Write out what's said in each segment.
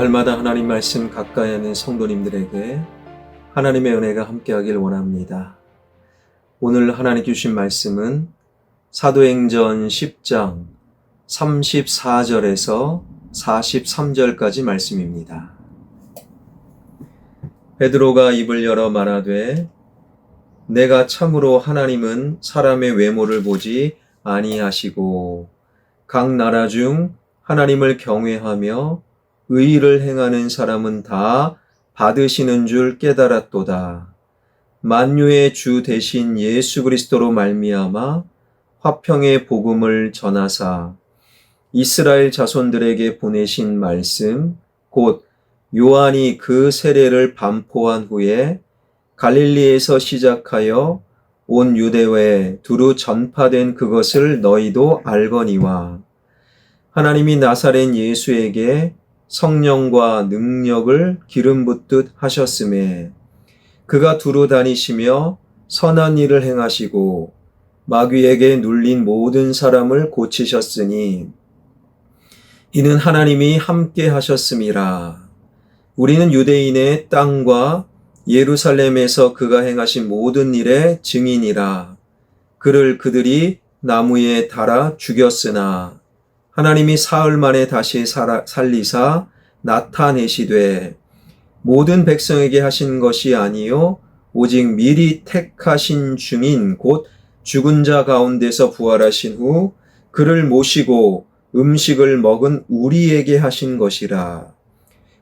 날마다 하나님 말씀 가까이 하는 성도님들에게 하나님의 은혜가 함께하길 원합니다. 오늘 하나님 주신 말씀은 사도행전 10장 34절에서 43절까지 말씀입니다. 베드로가 입을 열어 말하되 내가 참으로 하나님은 사람의 외모를 보지 아니하시고 각 나라 중 하나님을 경외하며 의를 행하는 사람은 다 받으시는 줄 깨달았도다. 만유의 주 대신 예수 그리스도로 말미암아 화평의 복음을 전하사 이스라엘 자손들에게 보내신 말씀 곧 요한이 그 세례를 반포한 후에 갈릴리에서 시작하여 온 유대에 두루 전파된 그것을 너희도 알거니와 하나님이 나사렛 예수에게 성령과 능력을 기름 붓듯 하셨음에 그가 두루 다니시며 선한 일을 행하시고 마귀에게 눌린 모든 사람을 고치셨으니 이는 하나님이 함께 하셨음이라. 우리는 유대인의 땅과 예루살렘에서 그가 행하신 모든 일의 증인이라. 그를 그들이 나무에 달아 죽였으나 하나님이 사흘 만에 다시 살리사 나타내시되 모든 백성에게 하신 것이 아니요 오직 미리 택하신 중인 곧 죽은 자 가운데서 부활하신 후 그를 모시고 음식을 먹은 우리에게 하신 것이라.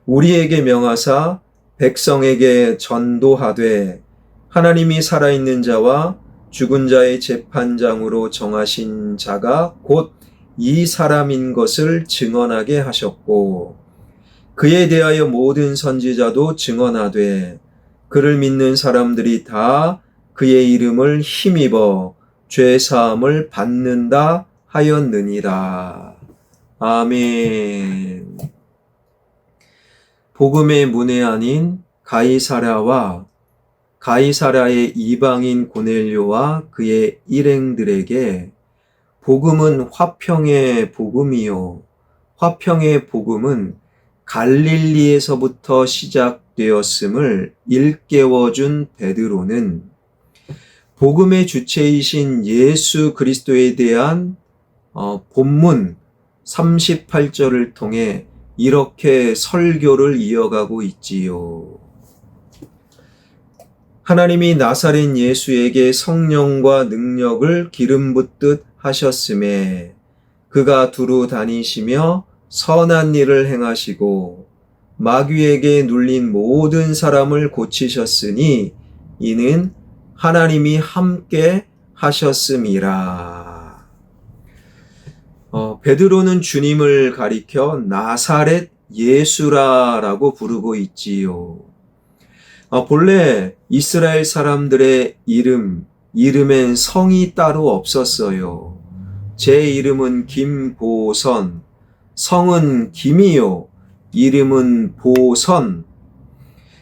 우리에게 명하사 백성에게 전도하되 하나님이 살아있는 자와 죽은 자의 재판장으로 정하신 자가 곧 이 사람인 것을 증언하게 하셨고 그에 대하여 모든 선지자도 증언하되 그를 믿는 사람들이 다 그의 이름을 힘입어 죄 사함을 받는다 하였느니라. 아멘. 복음의 문외 아닌 가이사랴와 가이사랴의 이방인 고넬료와 그의 일행들에게 복음은 화평의 복음이요 화평의 복음은 갈릴리에서부터 시작되었음을 일깨워준 베드로는 복음의 주체이신 예수 그리스도에 대한 본문 38절을 통해 이렇게 설교를 이어가고 있지요. 하나님이 나사렛 예수에게 성령과 능력을 기름 붓듯 하셨음에 그가 두루 다니시며 선한 일을 행하시고 마귀에게 눌린 모든 사람을 고치셨으니 이는 하나님이 함께 하셨음이라. 베드로는 주님을 가리켜 나사렛 예수라라고 부르고 있지요. 본래 이스라엘 사람들의 이름엔 성이 따로 없었어요. 제 이름은 김보선, 성은 김이요, 이름은 보선.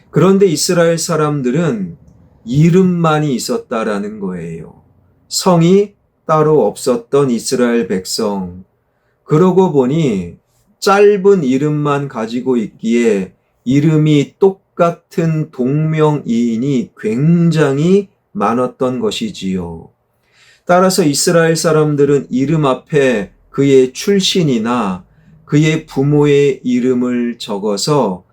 그런데 이스라엘 사람들은 이름만이 있었다라는 거예요. 성이 따로 없었던 이스라엘 백성. 그러고 보니 짧은 이름만 가지고 있기에 이름이 똑같은 동명이인이 굉장히 많았던 것이지요. 따라서 이스라엘 사람들은 이름 앞에 그의 출신이나 그의 부모의 이름을 적어서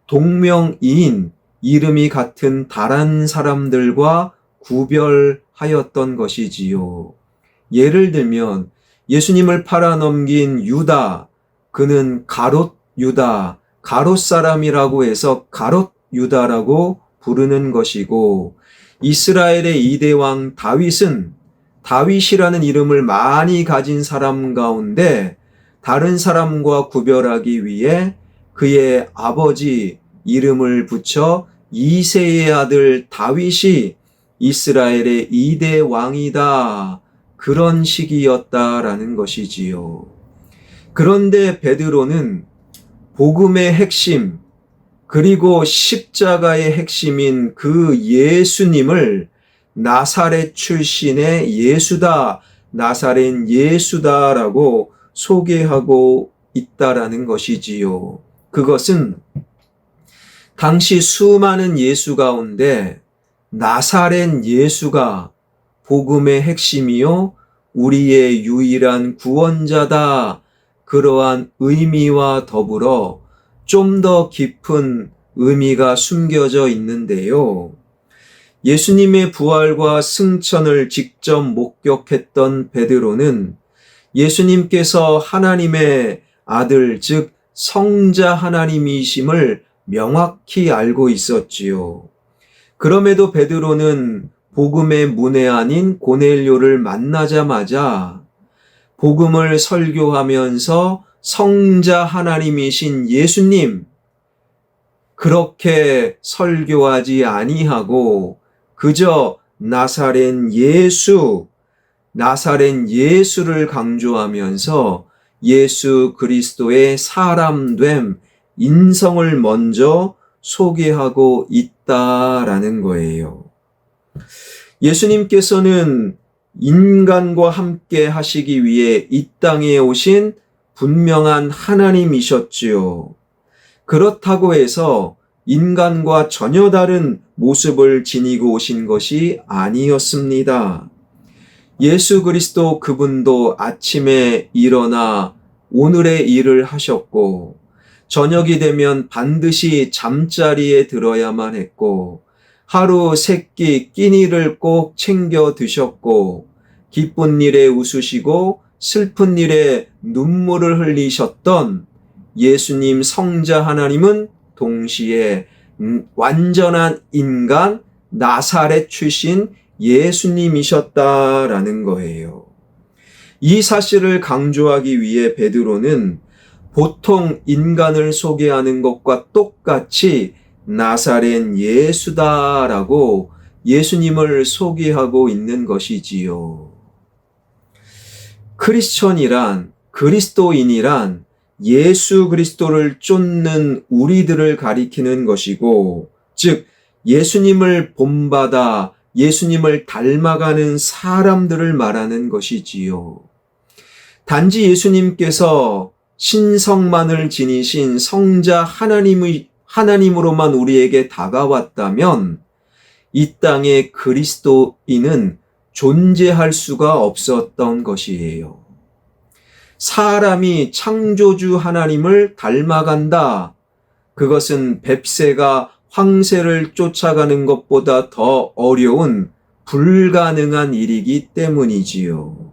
동명이인 이름이 같은 다른 사람들과 구별하였던 것이지요. 예를 들면 예수님을 팔아넘긴 유다, 그는 가롯 유다, 가롯 사람이라고 해서 가롯 유다라고 부르는 것이고 이스라엘의 2대 왕 다윗은 다윗이라는 이름을 많이 가진 사람 가운데 다른 사람과 구별하기 위해 그의 아버지 이름을 붙여 이새의 아들 다윗이 이스라엘의 2대 왕이다. 그런 식이었다라는 것이지요. 그런데 베드로는 복음의 핵심 그리고 십자가의 핵심인 그 예수님을 나사렛 출신의 예수다, 나사렛 예수다라고 소개하고 있다라는 것이지요. 그것은 당시 수많은 예수 가운데 나사렛 예수가 복음의 핵심이요 우리의 유일한 구원자다. 그러한 의미와 더불어 좀 더 깊은 의미가 숨겨져 있는데요. 예수님의 부활과 승천을 직접 목격했던 베드로는 예수님께서 하나님의 아들, 즉 성자 하나님이심을 명확히 알고 있었지요. 그럼에도 베드로는 복음의 문외한인 고넬료를 만나자마자 복음을 설교하면서 성자 하나님이신 예수님, 그렇게 설교하지 아니하고 그저 나사렛 예수를 강조하면서 예수 그리스도의 사람됨, 인성을 먼저 소개하고 있다라는 거예요. 예수님께서는 인간과 함께 하시기 위해 이 땅에 오신 분명한 하나님이셨지요. 그렇다고 해서 인간과 전혀 다른 모습을 지니고 오신 것이 아니었습니다. 예수 그리스도 그분도 아침에 일어나 오늘의 일을 하셨고 저녁이 되면 반드시 잠자리에 들어야만 했고 하루 3끼 끼니를 꼭 챙겨 드셨고 기쁜 일에 웃으시고 슬픈 일에 눈물을 흘리셨던 예수님 성자 하나님은 동시에 완전한 인간 나사렛 출신 예수님이셨다라는 거예요. 이 사실을 강조하기 위해 베드로는 보통 인간을 소개하는 것과 똑같이 나사렛 예수다라고 예수님을 소개하고 있는 것이지요. 크리스천이란, 그리스도인이란 예수 그리스도를 쫓는 우리들을 가리키는 것이고, 즉 예수님을 본받아 예수님을 닮아가는 사람들을 말하는 것이지요. 단지 예수님께서 신성만을 지니신 성자 하나님으로만 우리에게 다가왔다면 이 땅에 그리스도인은 존재할 수가 없었던 것이에요. 사람이 창조주 하나님을 닮아간다. 그것은 뱁새가 황새를 쫓아가는 것보다 더 어려운 불가능한 일이기 때문이지요.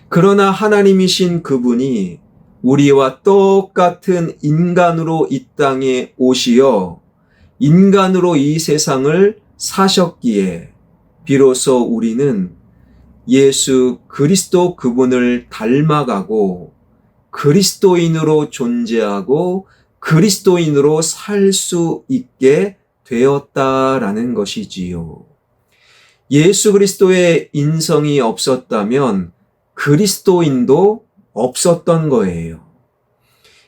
그러나 하나님이신 그분이 우리와 똑같은 인간으로 이 땅에 오시어 인간으로 이 세상을 사셨기에 비로소 우리는 예수 그리스도 그분을 닮아가고 그리스도인으로 존재하고 그리스도인으로 살 수 있게 되었다라는 것이지요. 예수 그리스도의 인성이 없었다면 그리스도인도 없었던 거예요.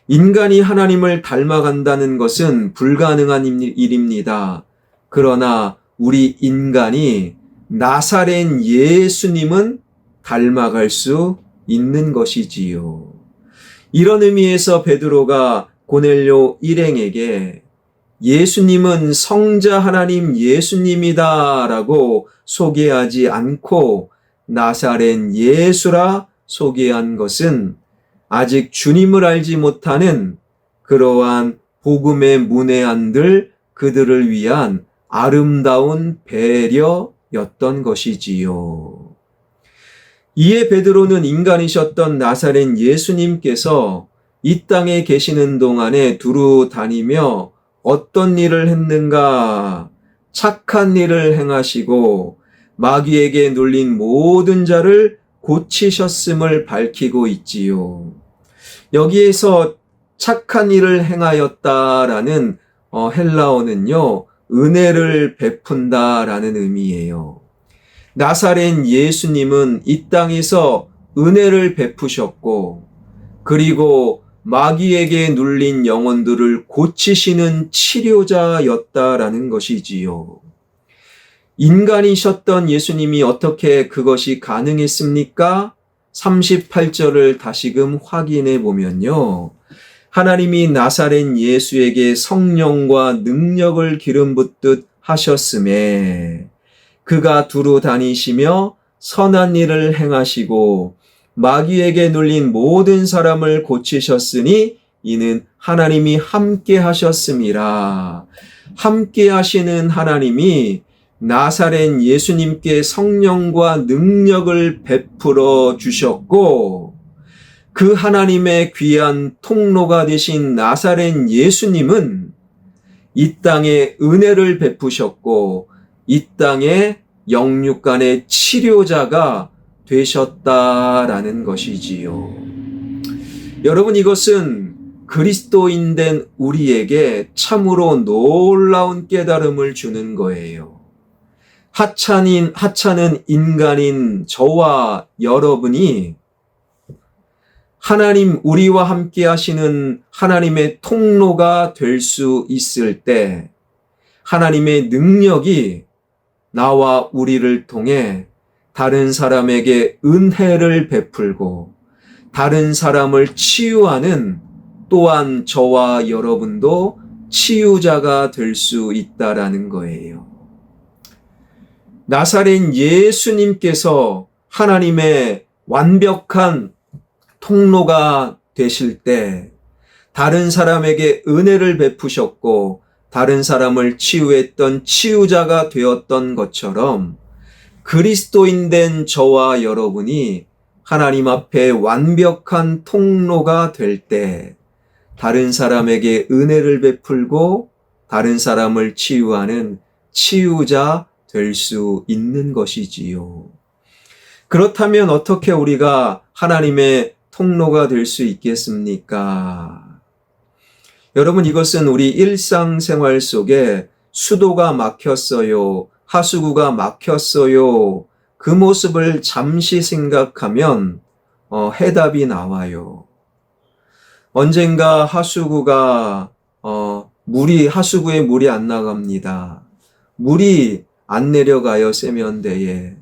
인간이 하나님을 닮아간다는 것은 불가능한 일입니다. 그러나 우리 인간이 나사렛 예수님은 닮아갈 수 있는 것이지요. 이런 의미에서 베드로가 고넬료 일행에게 예수님은 성자 하나님 예수님이다라고 소개하지 않고 나사렛 예수라 소개한 것은 아직 주님을 알지 못하는 그러한 복음의 문외한들 그들을 위한 아름다운 배려였던 것이지요. 이에 베드로는 인간이셨던 나사렛 예수님께서 이 땅에 계시는 동안에 두루 다니며 어떤 일을 했는가? 착한 일을 행하시고 마귀에게 눌린 모든 자를 고치셨음을 밝히고 있지요. 여기에서 착한 일을 행하였다라는 헬라어는요, 은혜를 베푼다라는 의미예요. 나사렛 예수님은 이 땅에서 은혜를 베푸셨고, 그리고 마귀에게 눌린 영혼들을 고치시는 치료자였다라는 것이지요. 인간이셨던 예수님이 어떻게 그것이 가능했습니까? 38절을 다시금 확인해 보면요. 하나님이 나사렛 예수에게 성령과 능력을 기름 붓듯 하셨음에 그가 두루 다니시며 선한 일을 행하시고 마귀에게 눌린 모든 사람을 고치셨으니 이는 하나님이 함께 하셨음이라. 함께 하시는 하나님이 나사렛 예수님께 성령과 능력을 베풀어 주셨고 그 하나님의 귀한 통로가 되신 나사렛 예수님은 이 땅에 은혜를 베푸셨고 이 땅에 영육간의 치료자가 되셨다라는 것이지요. 여러분, 이것은 그리스도인 된 우리에게 참으로 놀라운 깨달음을 주는 거예요. 하찮은 인간인 저와 여러분이 하나님, 우리와 함께 하시는 하나님의 통로가 될 수 있을 때 하나님의 능력이 나와 우리를 통해 다른 사람에게 은혜를 베풀고 다른 사람을 치유하는 또한 저와 여러분도 치유자가 될 수 있다라는 거예요. 나사렛 예수님께서 하나님의 완벽한 통로가 되실 때 다른 사람에게 은혜를 베푸셨고 다른 사람을 치유했던 치유자가 되었던 것처럼 그리스도인 된 저와 여러분이 하나님 앞에 완벽한 통로가 될 때 다른 사람에게 은혜를 베풀고 다른 사람을 치유하는 치유자 될 수 있는 것이지요. 그렇다면 어떻게 우리가 하나님의 통로가 될 수 있겠습니까? 여러분, 이것은 우리 일상생활 속에 수도가 막혔어요, 하수구가 막혔어요, 그 모습을 잠시 생각하면 해답이 나와요. 언젠가 하수구에 물이 안 나갑니다. 물이 안 내려가요, 세면대에.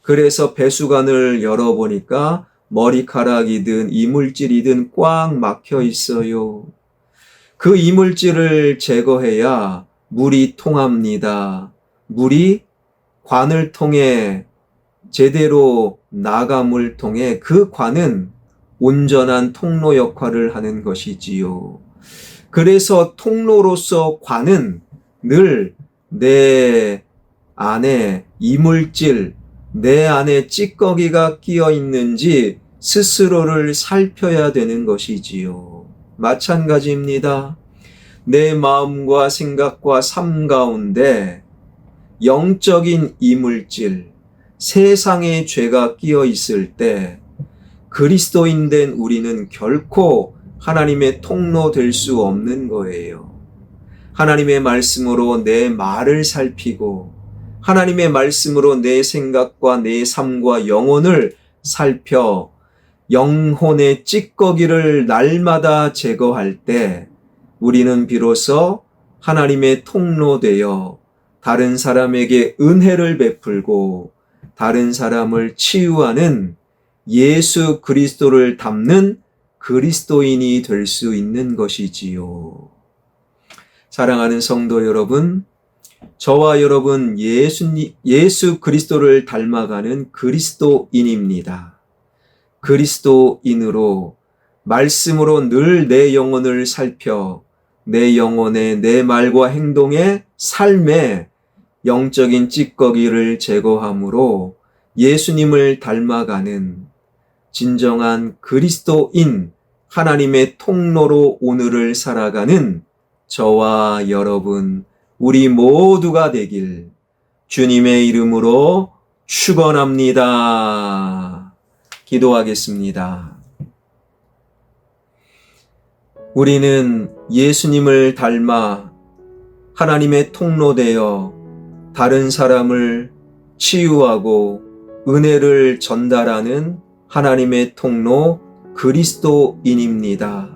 그래서 배수관을 열어보니까 머리카락이든 이물질이든 꽉 막혀 있어요. 그 이물질을 제거해야 물이 통합니다. 물이 관을 통해 제대로 나감을 통해 그 관은 온전한 통로 역할을 하는 것이지요. 그래서 통로로서 관은 늘 내 안에 이물질, 내 안에 찌꺼기가 끼어 있는지 스스로를 살펴야 되는 것이지요. 마찬가지입니다. 내 마음과 생각과 삶 가운데 영적인 이물질, 세상의 죄가 끼어 있을 때 그리스도인 된 우리는 결코 하나님의 통로 될 수 없는 거예요. 하나님의 말씀으로 내 말을 살피고 하나님의 말씀으로 내 생각과 내 삶과 영혼을 살펴 영혼의 찌꺼기를 날마다 제거할 때 우리는 비로소 하나님의 통로 되어 다른 사람에게 은혜를 베풀고 다른 사람을 치유하는 예수 그리스도를 담는 그리스도인이 될 수 있는 것이지요. 사랑하는 성도 여러분, 저와 여러분 예수 그리스도를 닮아가는 그리스도인입니다. 그리스도인으로 말씀으로 늘 내 영혼을 살펴 내 영혼의 내 말과 행동의 삶에 영적인 찌꺼기를 제거함으로 예수님을 닮아가는 진정한 그리스도인, 하나님의 통로로 오늘을 살아가는 저와 여러분, 우리 모두가 되길 주님의 이름으로 축원합니다. 기도하겠습니다. 우리는 예수님을 닮아 하나님의 통로 되어 다른 사람을 치유하고 은혜를 전달하는 하나님의 통로 그리스도인입니다.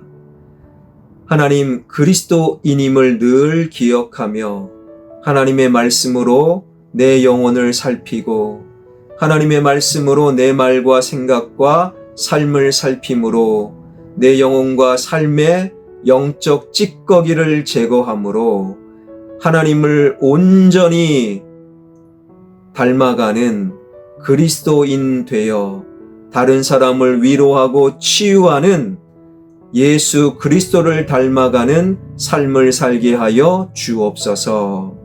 하나님, 그리스도인임을 늘 기억하며 하나님의 말씀으로 내 영혼을 살피고 하나님의 말씀으로 내 말과 생각과 삶을 살핌으로 내 영혼과 삶에 영적 찌꺼기를 제거함으로 하나님을 온전히 닮아가는 그리스도인 되어 다른 사람을 위로하고 치유하는 예수 그리스도를 닮아가는 삶을 살게 하여 주옵소서.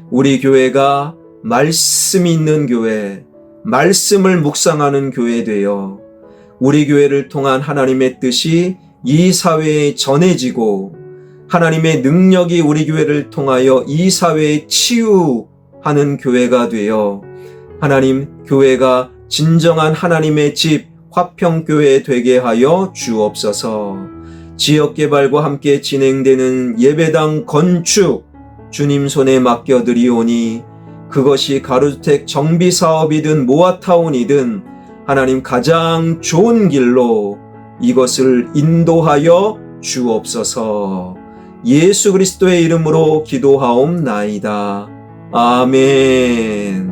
우리 교회가 말씀이 있는 교회, 말씀을 묵상하는 교회 되어 우리 교회를 통한 하나님의 뜻이 이 사회에 전해지고 하나님의 능력이 우리 교회를 통하여 이 사회에 치유하는 교회가 되어 하나님 교회가 진정한 하나님의 집 화평교회 되게 하여 주옵소서. 지역개발과 함께 진행되는 예배당 건축 주님 손에 맡겨드리오니 그것이 가로주택 정비사업이든 모아타운이든 하나님 가장 좋은 길로 이것을 인도하여 주옵소서. 예수 그리스도의 이름으로 기도하옵나이다. 아멘.